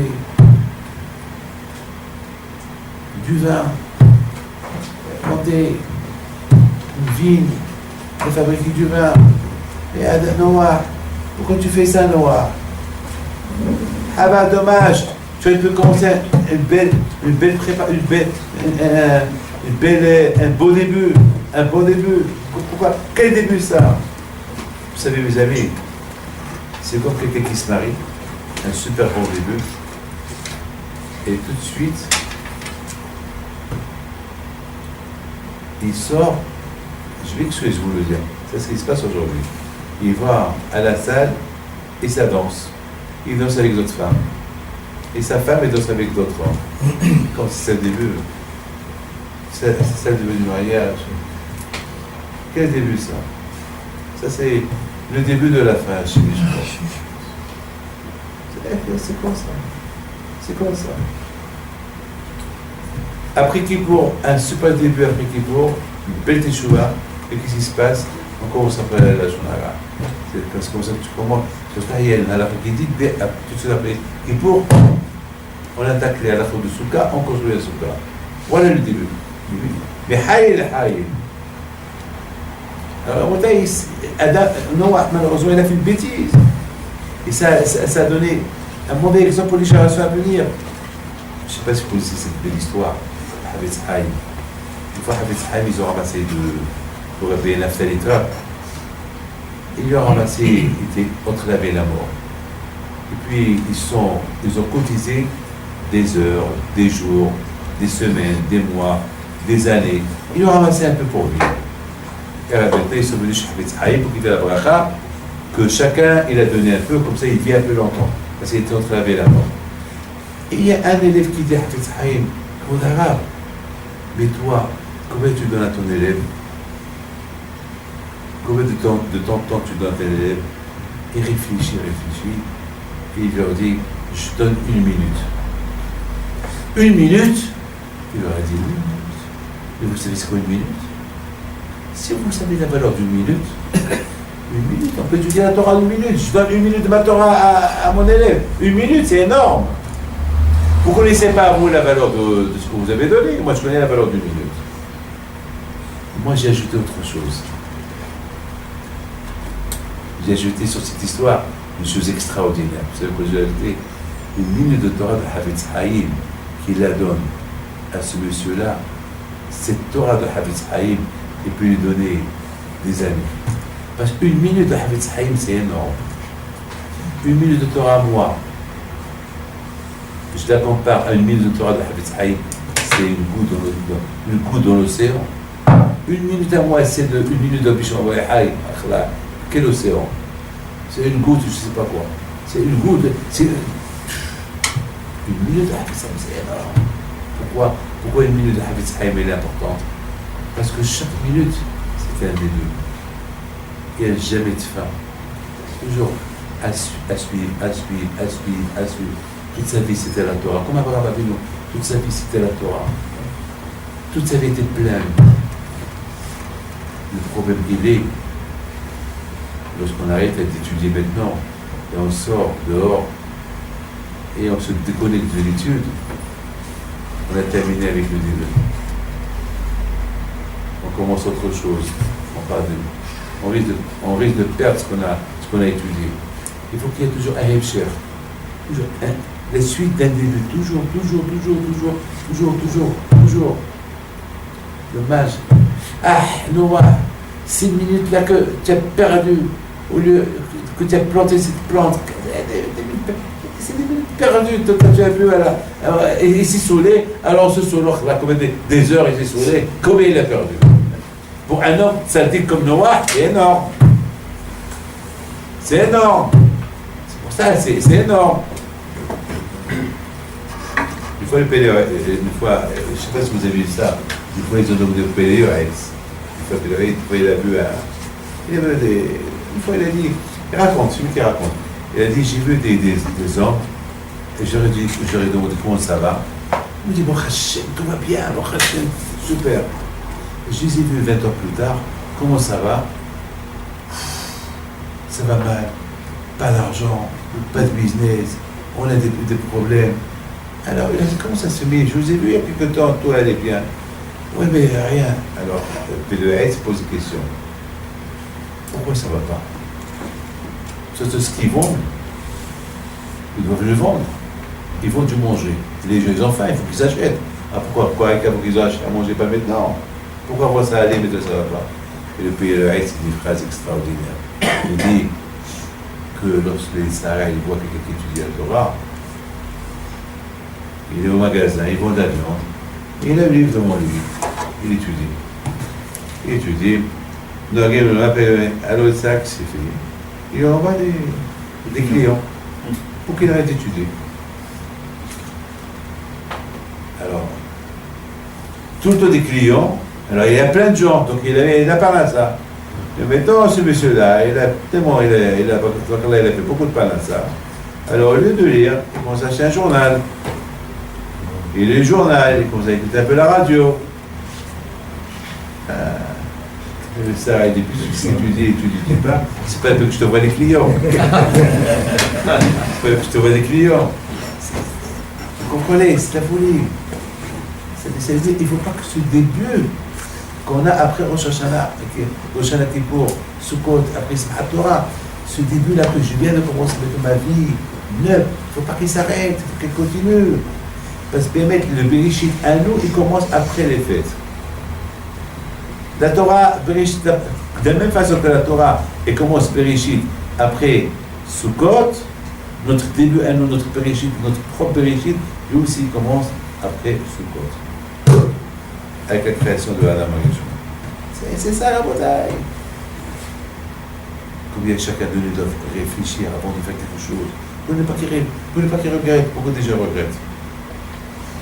du vin. Il a planté une vigne. Il a fabriqué du vin. Et à Noah, pourquoi tu fais ça, Noah? Ah bah dommage, tu peux commencer un beau début, Pourquoi? Quel début ça? Vous savez mes amis, c'est comme quelqu'un qui se marie, un super bon début, et tout de suite, il sort, je m'excuse vous le dire, c'est ce qui se passe aujourd'hui. Il va à la salle et ça danse. Il danse avec d'autres femmes. Et sa femme, elle danse avec d'autres hommes. Comme c'est le début. C'est ça le début du mariage. Quel début ça? Ça c'est le début de la fin chez les gens. C'est quoi ça? C'est quoi ça? Après Kippour, un super début après Kippour, une belle teshuva, et qu'est-ce qui se passe? On commence à parler la Shonara. C'est comme ça que tu commences. Il y a une halakha qui dit, tout de suite après Kippour, on attaque les halakhot de Souka, on construit la Souka. Voilà le début. Mais Hayil, Hayil. Alors, Noah, malheureusement, il a fait une bêtise. Et ça a donné un mauvais exemple pour les générations à venir. Je ne sais pas si vous connaissez cette belle histoire. Havetz Haïm. Une fois, Havetz Haïm, ils ont ramassé pour réveiller Naftali Trap. Ils lui ont ramassé, il était entre la vie et la mort. Et puis, ils ont cotisé des heures, des jours, des semaines, des mois, des années. Ils lui ont ramassé un peu pour vivre. Et à la vérité, ils sont venus chez Havetz Haïm pour quitter la bracha, que chacun, il a donné un peu, comme ça, il vit un peu longtemps. Parce qu'il était entre la vie et la mort. Et il y a un élève qui dit à Havetz Haïm, mon arabe, mais toi, combien tu donnes à ton élève? Combien de temps tu donnes à ton élève? Il réfléchit, et il leur dit, je donne 1 minute. 1 minute? Il leur a dit 1 minute. Mais vous savez c'est quoi 1 minute? Si vous savez la valeur d'1 minute, 1 minute, on peut étudier la Torah 1 minute. Je donne 1 minute de ma Torah à mon élève. 1 minute, c'est énorme. Vous ne connaissez pas, vous, la valeur de ce que vous avez donné. Moi, je connais la valeur d'1 minute. Moi, j'ai ajouté autre chose. J'ai ajouté sur cette histoire une chose extraordinaire. Vous savez quoi j'ai ajouté? 1 minute de Torah de Havetz Haïm qui la donne à ce monsieur-là. Cette Torah de Havetz Haïm, il peut lui donner des années. Parce qu'1 minute de Havetz Haïm, c'est énorme. 1 minute de Torah à moi, je la compare à 1 minute de Torah de Havetz Haïm, c'est une goutte dans l'océan. 1 minute à moi, c'est 1 minute de Bishon Haïm. Quel océan? C'est une goutte, je ne sais pas quoi. C'est une goutte, c'est 1 minute de Havetz Haïm, c'est énorme. Pourquoi 1 minute de Havetz Haïm est importante? Parce que chaque minute, c'est un des deux. Il n'y a jamais de fin. Toujours à suivre. Toute sa vie, c'était la Torah. Comme Abraham Avinu, toute sa vie, c'était la Torah. Toute sa vie était pleine. Le problème, il est, lorsqu'on arrête d'étudier maintenant, et on sort dehors, et on se déconnecte de l'étude, on a terminé avec le début. On commence autre chose. On risque de perdre ce qu'on a étudié. Il faut qu'il y ait toujours un Hebsher. Toujours la suite d'un début. Toujours. Dommage. Ah, Noah, 6 minutes là que tu as perdu, au lieu que tu as planté cette plante. C'est des minutes perdues, tu as vu, et il s'est saoulé, alors ce saouleur, là, combien des heures il s'est saoulé, combien il a perdu? Pour un homme, ça dit comme Noah, c'est énorme. C'est énorme. C'est pour ça, c'est énorme. Une fois, je ne sais pas si vous avez vu ça, une fois, ils ont donné le Péléorex. Une fois, il a vu une fois, il a dit, il raconte, celui qui raconte. Il a dit, j'ai vu des hommes Et j'aurais demandé comment ça va. Il me dit, bon Hachem, tout va bien, bon Hachem, super. Je les ai vus 20 ans plus tard, comment ça va? Ça va mal, pas d'argent, pas de business, on a des problèmes. Alors il a dit, comment ça se met? Je vous ai vu il y a quelque temps, tout allait bien. Oui, mais rien. Alors, P2S pose une question. Pourquoi ça ne va pas? C'est ce qu'ils vendent. Ils doivent le vendre. Ils vont du manger. Les jeunes enfants, il faut qu'ils achètent. Ah, pourquoi il faut qu'ils achètent à manger pas maintenant? Pourquoi voir ça aller, mais ça ne va pas? Et le P2S dit une phrase extraordinaire. Il dit que lorsque les Sahara, ils voient quelqu'un qui étudie la Torah, il est au magasin, il vend de la viande, et il a un livre devant lui, il étudie. Il étudie, donc il me rappelle à l'autre sac, c'est fait. Il envoie des clients pour qu'il arrête d'étudier. Alors, tout le temps des clients, alors il y a plein de gens, donc il a parlé à ça. Et maintenant, ce monsieur-là, il a fait beaucoup de panassa. Alors, au lieu de lire, il commence à acheter un journal. Il lit le journal, il commence à écouter un peu la radio. Ça, il dit, si tu dis pas, c'est pas un peu que je te vois les clients. C'est pas que je te vois les clients. Vous comprenez, c'est la folie. Il ne faut pas que ce début qu'on a après Rosh Hashanah, Rosh Hashanah Kippour, Sukkot, après Simchat Torah, ce début-là que je viens de commencer avec ma vie neuve, il ne faut pas qu'il s'arrête, il faut qu'il continue. Parce que le Bereshit à nous, il commence après les fêtes. La Torah, Bereshit, de la même façon que la Torah, elle commence Bereshit après Sukkot, notre début à nous, notre Bereshit, notre propre Bereshit, lui aussi commence après Sukkot. Avec la création de Adam Arishon. C'est ça la bataille. Combien chacun de nous doit réfléchir avant de faire quelque chose. Vous ne pas qu'il regrette, beaucoup déjà regrettent.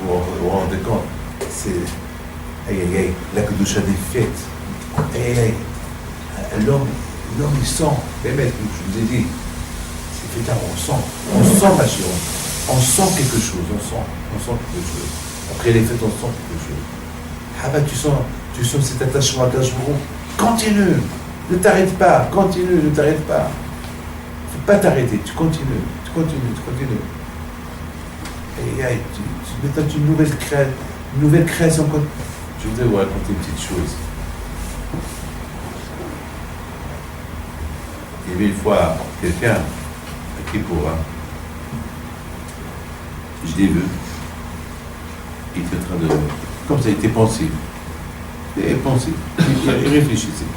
Vous vous rendez compte, c'est la Kedusha des fêtes. L'homme il sent, les maîtres, je vous ai dit, c'est fait tard, on sent ma chérie, on sent quelque chose, on sent quelque chose. Après les fêtes, on sent quelque chose. Ah ben tu sens cet attachement à Kashmourou, continue, ne t'arrête pas, continue, ne t'arrête pas. Il ne faut pas t'arrêter, tu continues. Et maintenant une nouvelle création. Je voudrais vous raconter une petite chose. Il y avait une fois quelqu'un à Kippour, je l'ai vu, il était en train de... Comme ça, il était pensif. Il réfléchissait.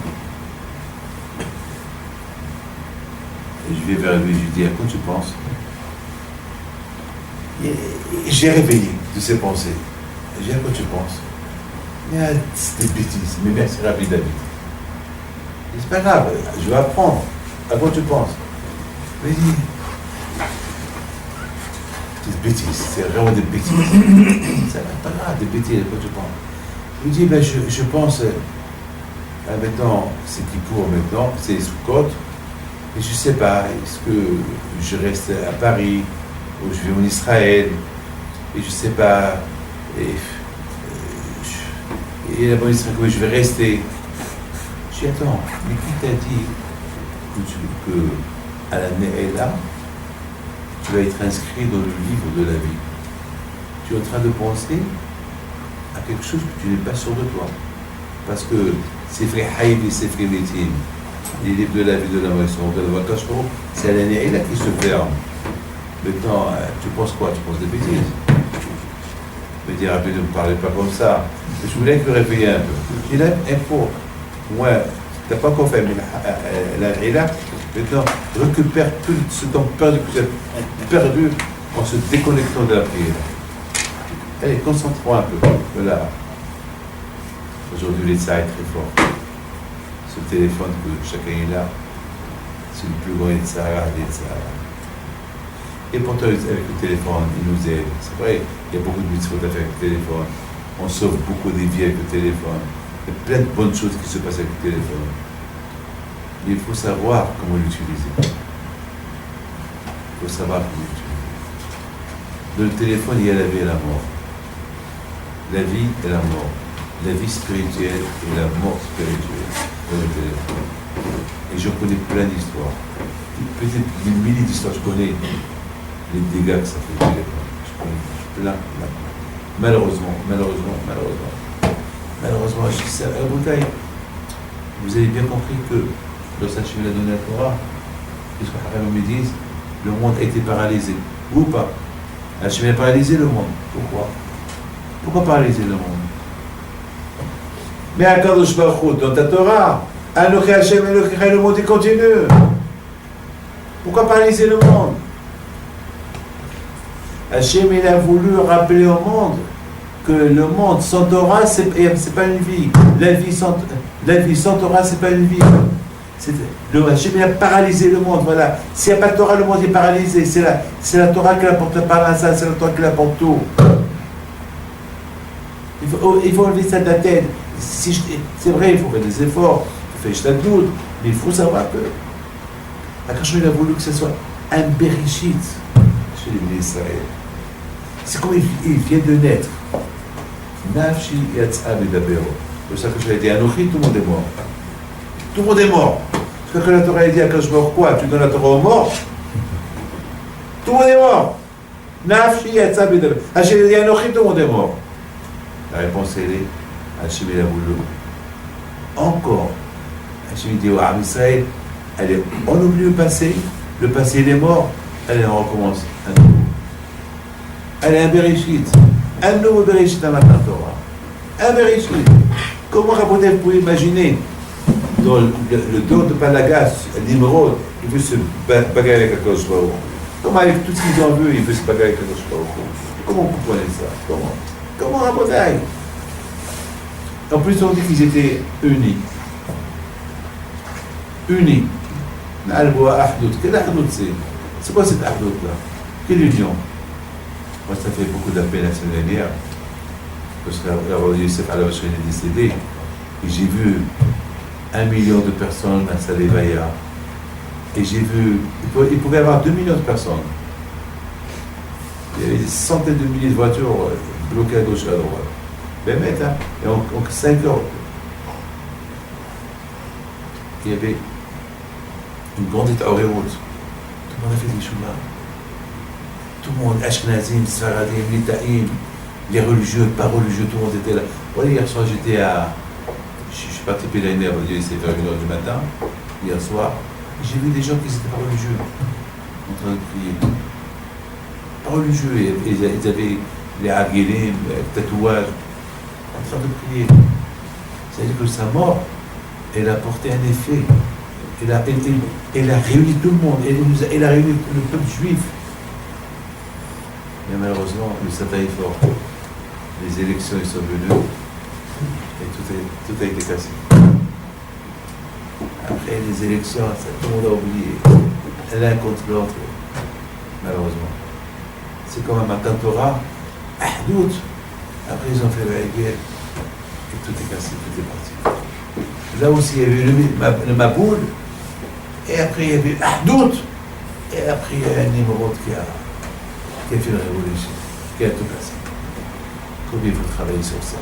Et je vais vers lui, je lui dis, à quoi tu penses? Et j'ai réveillé de ses pensées. J'ai dit, à quoi tu penses? C'est des bêtises, mais merci rapide David. C'est pas grave, je vais apprendre. À quoi tu penses? Il dit, c'est des bêtises, c'est vraiment des bêtises. C'est pas grave, des bêtises, à quoi tu penses? Il dit, ben, je pense, maintenant, c'est Kippour maintenant, c'est Sukkot, et je ne sais pas, est-ce que je reste à Paris, ou je vais en Israël, et je ne sais pas, et là-bas, oui, je vais rester. Je dis, attends, mais qui t'a dit que à la Ne'ela, tu vas être inscrit dans le livre de la vie? Tu es en train de penser à quelque chose que tu n'es pas sûr de toi. Parce que Sefri Haïd et Sefri Metim, les livres de la vie de la mort, c'est à la Ne'ela qui se ferme. Maintenant, tu penses quoi? Tu penses des bêtises? Me dire un peu, ne me parlez pas comme ça. Je voulais que vous réveilliez un peu. Il a un faux. Moi, tu n'as pas encore fait, mais là, maintenant, récupère tout ce temps perdu que tu as perdu en se déconnectant de la prière. Allez, concentrons un peu. Voilà. Aujourd'hui, l'État est très fort. Ce téléphone que chacun est là, c'est le plus grand État. Et pourtant, avec le téléphone, il nous aide. C'est vrai, il y a beaucoup de mitzvot à faire avec le téléphone. On sauve beaucoup des vies avec le téléphone. Il y a plein de bonnes choses qui se passent avec le téléphone. Mais il faut savoir comment l'utiliser. Il faut savoir comment l'utiliser. Dans le téléphone, il y a la vie et la mort. La vie et la mort. La vie spirituelle et la mort spirituelle dans le téléphone. Et je connais plein d'histoires. Peut-être des milliers d'histoires, je connais les dégâts que ça fait le téléphone. Je connais plein. Malheureusement, je dis ça à la bouteille. Vous avez bien compris que lorsque Hachem a donné la Torah, puisque Haram me disent, le monde a été paralysé. Ou pas? Hachem a paralysé le monde. Pourquoi? Pourquoi paralyser le monde? Mais à Kadosh Baruch Hu, dans ta Torah, Anochi Hachem Elokecha, le monde continue. Pourquoi paralyser le monde? Hachem, il a voulu rappeler au monde que le monde sans Torah, c'est pas une vie. La vie sans Torah, c'est pas une vie. Hachem, il a paralysé le monde, voilà. S'il n'y a pas de Torah, le monde est paralysé. C'est la Torah qui apporte la parnassa, c'est la Torah qui apporte tout. Il faut enlever ça de la tête. C'est vrai, il faut faire des efforts, il faut faire des doute, mais il faut savoir que Akash, il a voulu que ce soit un Bereshit chez les Bnei Israël. C'est comme il vient de naître. Nafshi yatsa bedabero. C'est ça que je l'ai dit. Anochi, tout le monde est mort. Tout le monde est mort. Parce que la Torah a dit à Akash, quoi? Tu donnes la Torah aux morts? Tout le monde est mort. Nafshi yatsa bedabero. Hachem a dit Anochi, tout le monde est mort. La réponse elle est Hachem il a voulu encore. Hachem dit au Am Israël, allez, on oublie le passé il est mort, allez, on recommence à nouveau. Allez, un Bereshit, un nouveau Bereshit à Matan Torah. Un Bereshit. Comment Raboté, vous pouvez imaginer, dans le dos de Palagas, l'Imeraude, il veut se bagarrer avec Akadosh Baruch Hu. Comment avec tout ce qu'ils ont vu, il veut se bagarrer avec Akadosh Baruch Hu. Comment vous comprenez ça? Comment Raboté? En plus, on dit qu'ils étaient unis. Unis. C'est quoi cette Ahdout-là? Quelle union? Moi, ça fait beaucoup de la peine la semaine dernière, parce que la Youssef Alav est décédé, et j'ai vu 1 million de personnes à Salevaya, et j'ai vu, il pouvait y avoir 2 millions de personnes. Il y avait des centaines de milliers de voitures bloquées à gauche et à droite. Ben, et en 5 heures, il y avait une grande route. Tout le monde a fait des chemins. Tout le monde, Ashkenazim, Sfaradim, Litaïm, les religieux, pas religieux, tout le monde était là. Voilà, hier soir, je suis parti pèleriner à Dieu, c'est vers 1h du matin, hier soir. J'ai vu des gens qui n'étaient pas religieux, en train de prier. Pas religieux, ils avaient les haguelim, les tatouages, en train de prier. C'est-à-dire que sa mort, elle a porté un effet. Elle a réuni tout le monde, elle a réuni le peuple juif. Mais malheureusement, le Satan est fort. Les élections ils sont venues et tout a été cassé. Après les élections, tout le monde a oublié. L'un contre l'autre, malheureusement. C'est comme un Matan Torah, Ahdout. Après ils ont fait la guerre et tout est cassé, tout est parti. Là aussi il y avait le Maboul, et après il y avait Ahdout, et après il y a un Nimrod qui a fait la révolution, qui a tout cassé. Combien il faut travailler sur ça?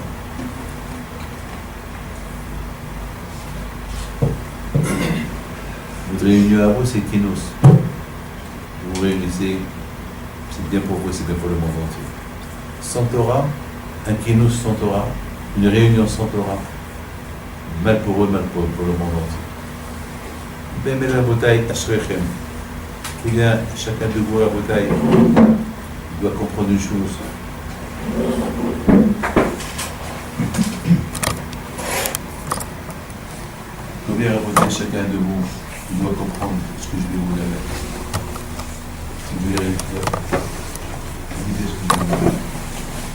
Votre réunion à vous, c'est Kinos. Vous vous réunissez, c'est bien pour vous, c'est bien pour le monde entier. Sans Torah, un Kinos sans Torah, une réunion sans Torah, mal pour eux, mal pour le monde entier. Ben, mais la bouteille, Ashrechem. Eh bien, chacun de vous, la bouteille, doit comprendre une chose. Combien la bouteille, chacun de vous, doit comprendre ce que je vais vous donner. Si vous voulez réussir,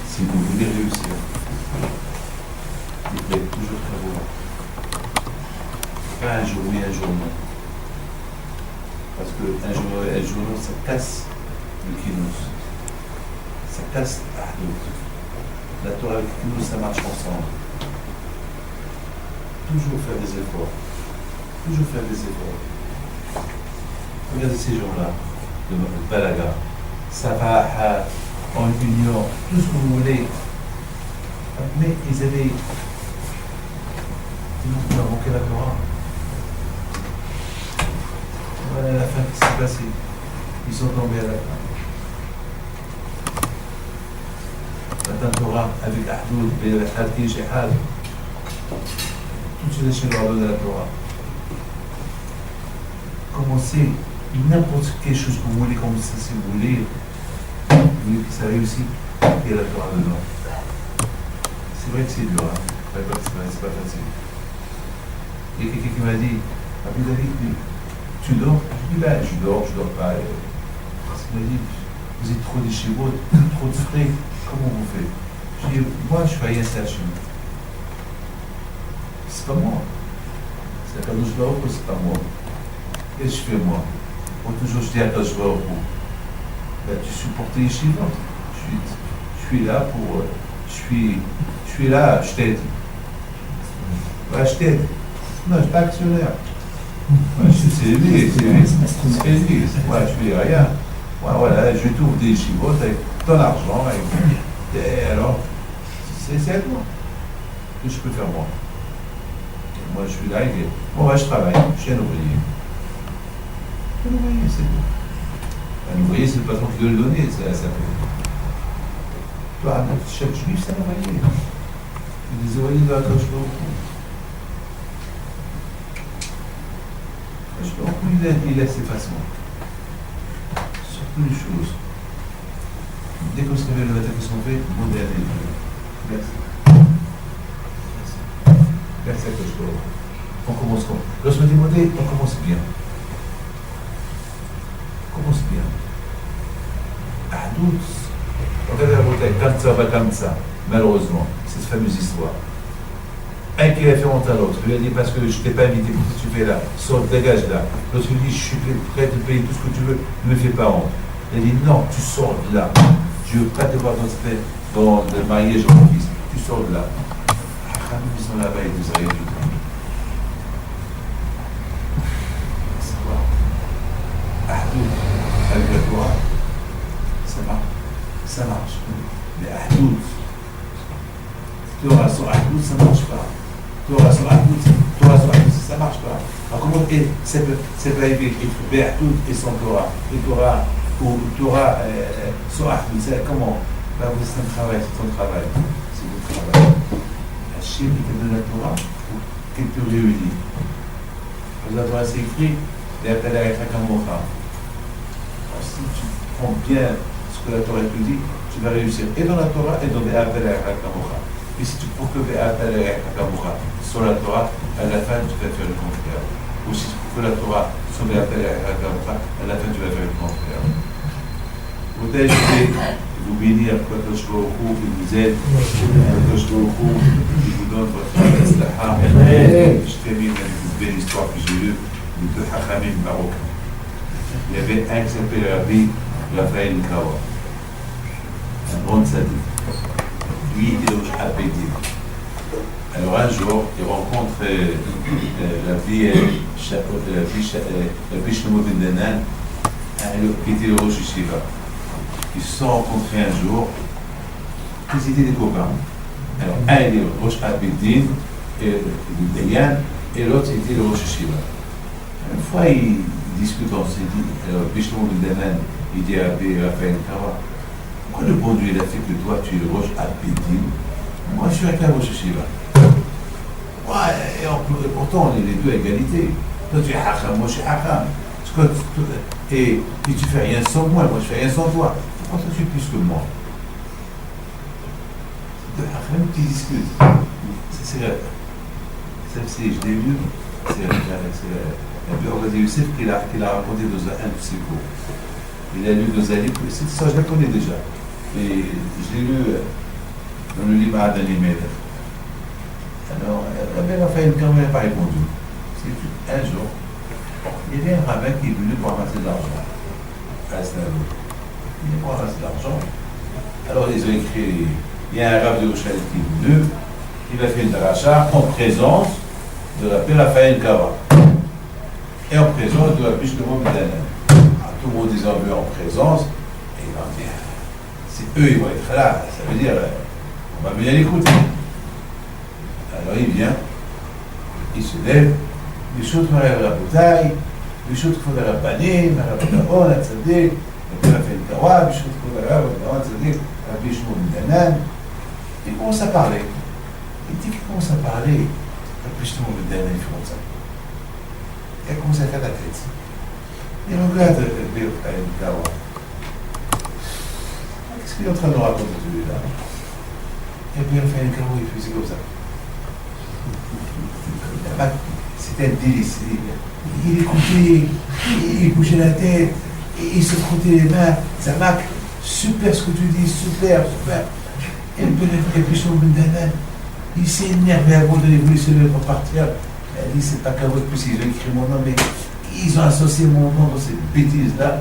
si vous voulez réussir, il faut toujours travailler. Pas un jour oui, un jour non. Parce qu'un jour oui, un jour non, ça casse le kinos. Ça casse la Torah avec le kinos, ça marche ensemble. Toujours faire des efforts. Toujours faire des efforts. Regardez ces gens-là, de Balaga. Sabahat, en union, tout ce que vous voulez. Mais ils avaient invoqué la Torah. Voilà la fin qui s'est passée. Ils sont tombés à la fin. La Torah avec Ahdoud, et le Hadki Shehad. Toutes les choses leur donner la Torah. Commencez n'importe quelle chose que vous voulez, comme ça, si vous voulez que ça réussisse, il y a la Torah dedans. C'est vrai que c'est dur, hein. C'est pas facile. Il y a quelqu'un qui m'a dit, Rabbi David, tu dors? Je dis, ben, je dors pas. Parce qu'il m'a dit, vous êtes trop déchirés, trop de frais, comment vous faites? Je dis, moi, je fais rien ça chez moi. C'est pas moi. C'est quand je dors, c'est pas moi. Qu'est-ce que je fais moi? Pour toujours je dis à Kadosh Baruch Hu, ben, tu supportes les chiffres. Je suis là pour. Je suis là, je t'aide. Ouais, je t'aide. Non, je suis pas actionnaire. Ouais, c'est lui. Ouais, je fais rien. Ouais, voilà, je t'ouvre des chiffres avec ton argent. Et alors, c'est à toi. Que je peux faire moi. Moi, je suis là, et bon, je travaille, je suis un ouvrier. Un ouvrier, c'est tout. Un ouvrier, c'est le patron qui doit le donner, ça peut. Toi, chaque juif, c'est un ouvrier. Les ouvriers de la Kadosh Baruch Hu. Il laisse ses façons. Surtout les choses. Dès qu'on se réveille le matin, qu'est-ce qu'on fait? Demander à Dieu. Merci. Merci à Kadosh Baruch Hu. On commence comme. Lorsqu'on dit demander, on commence bien. Commence bien. Ahdoud. Regardez la bouteille, comme ça, malheureusement, cette fameuse histoire. Un qui a fait honte à l'autre, lui a dit parce que je ne t'ai pas invité, pour que tu fais là, sors, dégage là. L'autre lui dit je suis prêt à te payer tout ce que tu veux, ne me fais pas honte. Il a dit non, tu sors de là. Je ne veux pas te voir dans le mariage de mon fils. Tu sors de là. Ils sont là-bas et nous arrivent du temps. Savoir. Ahdoud, avec la Torah, ça marche. Mais Ahdoud, Torah sur Ahdoud, ça ne marche pas. Torah sur Ahdoud, ça ne marche pas. Alors comment ça peut arriver entre Ahdoud et son Torah? Et Torah, ou Torah sur Ahdoud, c'est comment? Ben, c'est un travail, c'est ton travail. C'est votre travail. Hachem, il te donne la Torah pour qu'elle te réunisse. La Torah, c'est écrit, et appelle à être un mocha. Si tu prends bien ce que la Torah te dit, tu vas réussir et dans la Torah et dans Be'atel Hakamocha. Et si tu prends que Be'atel Hakamocha sur la Torah, à la fin tu vas faire le contraire. Ou si tu prends que la Torah sur Be'atel Hakamocha, à la fin tu vas faire le contraire. Vous devez vous bénir, Kadosh Baruch Hu, qui vous aide, Kadosh Baruch Hu, qui vous donne votre Aslaha. Je termine avec une belle histoire que j'ai eue de deux Hachamim Baruch. Il y avait un qui s'appelait Rabbi Raphaël Kawa, un bon tzaddik. Lui, il était au Habedi. Alors un jour, il rencontre la fille Shlomo ben Danan, qui était le Rosh Yeshiva. Ils se sont rencontrés un jour, ils étaient des copains. Alors un était le Rosh Habedi, le Dayan, et l'autre était le Rosh Yeshiva. Une fois, ils discutent ensemble. Alors Shlomo ben Danan, il dit à Raphaël Kawa, pourquoi le bon Dieu il a fait que toi tu es le Rosh Habedi? Moi je suis avec la Rosh Yeshiva. Ouais, et pourtant on est les deux à égalité. Toi tu es Hacham, moi je suis Hacham. Et tu fais rien sans moi je fais rien sans toi. Pourquoi toi tu es plus que moi? C'est deux Hacham qui discutent. Je l'ai lu, c'est un peu Rabbi Youssef qui l'a raconté dans un de ses cours. Il a lu dans un livre, ça je la connais déjà. Et je l'ai lu dans le livre Adal Imelech. Alors, Rabbi Raphaël quand même n'a pas répondu. C'est un jour, il y avait un rabbin qui est venu pour ramasser de l'argent. Il est venu pour ramasser de l'argent. Alors, ils ont écrit, il y a un rabbin de Yerushalayim qui est venu, il a fait une dracha en présence de Rabbi Raphaël Kawa. Et en présence de Rabbi Shlomo ben Danan. Tout le monde les a vus en présence, et ils vont dire, c'est eux, ils vont être là, ça veut dire, on va venir l'écouter. Alors il vient, il se lève, les choses vont à la bouteille, les choses qu'il faut à la panier, à la bouteille, à la tzaddik, il a fait le kawa, les choses qu'il faut à la bouteille, à la tzaddik, à la bichou, à la il commence à parler. Et dès qu'il commence à parler, la bichou, à la il fait comme ça. Il commence à faire la tête. Il regarde le kawa. Qu'est-ce qu'il est en train de nous raconter celui-là? Et puis il fait un kawa, il faisait comme ça. C'était un délice. Il écoutait, il bougeait la tête, il se frottait les mains. Ça marque, super ce que tu dis, super, super. Et puis son Bendanan, il s'est énervé avant de voulu se lever pour partir. Elle dit, c'est pas qu'à votre plus, ils ont écrit mon nom, mais ils ont associé mon nom dans cette bêtise-là.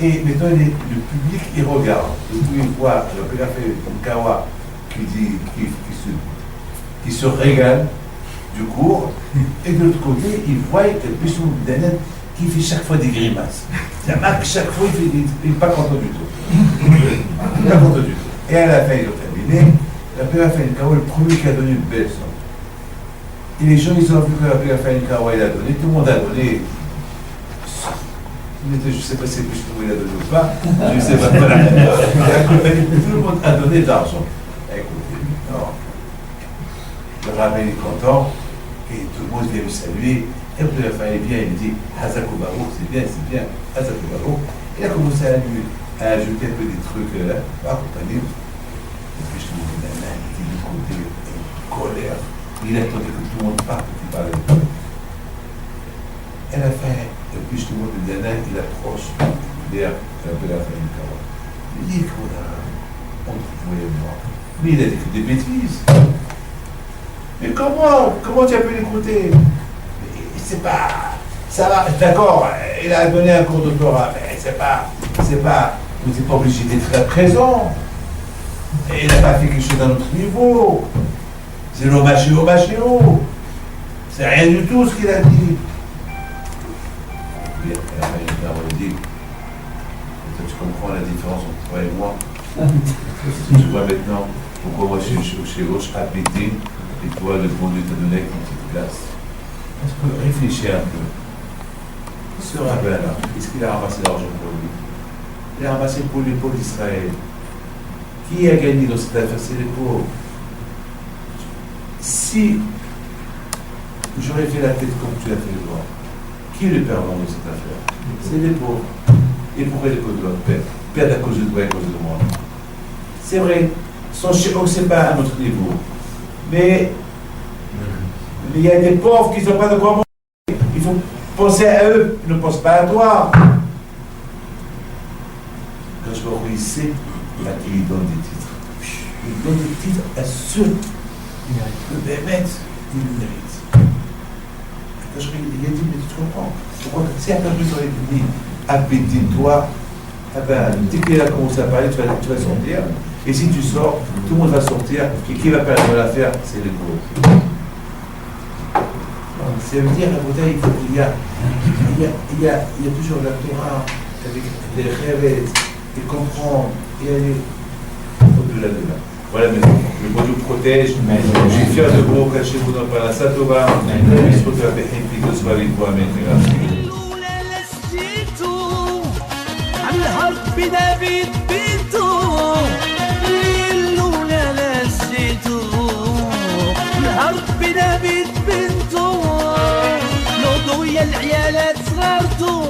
Et maintenant, le public, il regarde. Et puis il voit, le gars fait un kawa qui se régale du cours, et de l'autre côté, il voit que Bishou Danet qui fait chaque fois des grimaces. Ça marque chaque fois, il n'est pas content du tout. Il n'est pas content du tout. Et à la fin, ils ont terminé. La paix a fait une kawa, le premier qui a donné une belle somme. Et les gens, ils ont vu que la paix a fait une kawa, il a donné, tout le monde a donné. Je ne sais pas si Bishou il a donné ou pas, je ne sais pas. Tout le monde a donné de l'argent. Écoutez, non. Le rabbin est content, et tout le monde vient lui saluer. Et puis la fin, il vient, il dit Hazakou Barouk, c'est bien, Hazakou Barouk. Il a commencé à ajouter un peu des trucs là, accompagner. Et puis je me dis, il était du côté colère. Il attendait que tout le monde parte, qu'il parle de tout. Et à la fin, et puis je me dis, il approche vers la fin du kawa. Il dit qu'on pouvait voir. Mais il a dit que des bêtises. Mais comment tu as pu l'écouter? C'est pas, ça va, d'accord, il a donné un cours de Torah, mais c'est pas, vous n'êtes pas obligé d'être là présent. Et il n'a pas fait quelque chose à notre niveau. C'est l'omachéo. C'est rien du tout ce qu'il a dit. Et à la fin, il dit, tu comprends la différence entre toi et moi. Tu vois maintenant pourquoi moi je suis chez Roche à péter. Et toi, le bon Dieu t'a donné une petite place. Parce que réfléchis un peu. Ce rabbin-là, est-ce qu'il a ramassé l'argent pour lui? Il a ramassé pour les pauvres d'Israël. Qui a gagné dans cette affaire? C'est les pauvres. Si j'aurais fait la tête comme tu l'as fait toi, qui est le perdant de cette affaire? C'est les pauvres. Et pourquoi les pauvres doivent perdre à cause de toi et à cause de moi? C'est vrai, son chèque, c'est pas à notre niveau. Mais il y a des pauvres qui ne sont pas de quoi manger. Il faut penser à eux, ne pense pas à toi. Quand je vois où il sait, là, il lui donne des titres. Il donne des titres à ceux qui le méritent. Il le mérite. Quand je vois, il a dit, mais tu comprends. Pourquoi? Si après plus on est dit, appétit-toi, dès qu'il a commencé à parler, tu vas sortir. Et si tu sors, tout le monde va sortir, et qui va perdre l'affaire? C'est les pauvres. Ça veut dire, la bouteille, il y a toujours la Torah, avec les rêves, et comprendre, et aller au-delà de là. Voilà, mais le bon Dieu protège. Je suis fier de vous, cacher vous dans le Satova. Je suis fier de vous, soyez vous, amen. العيالات صغرتو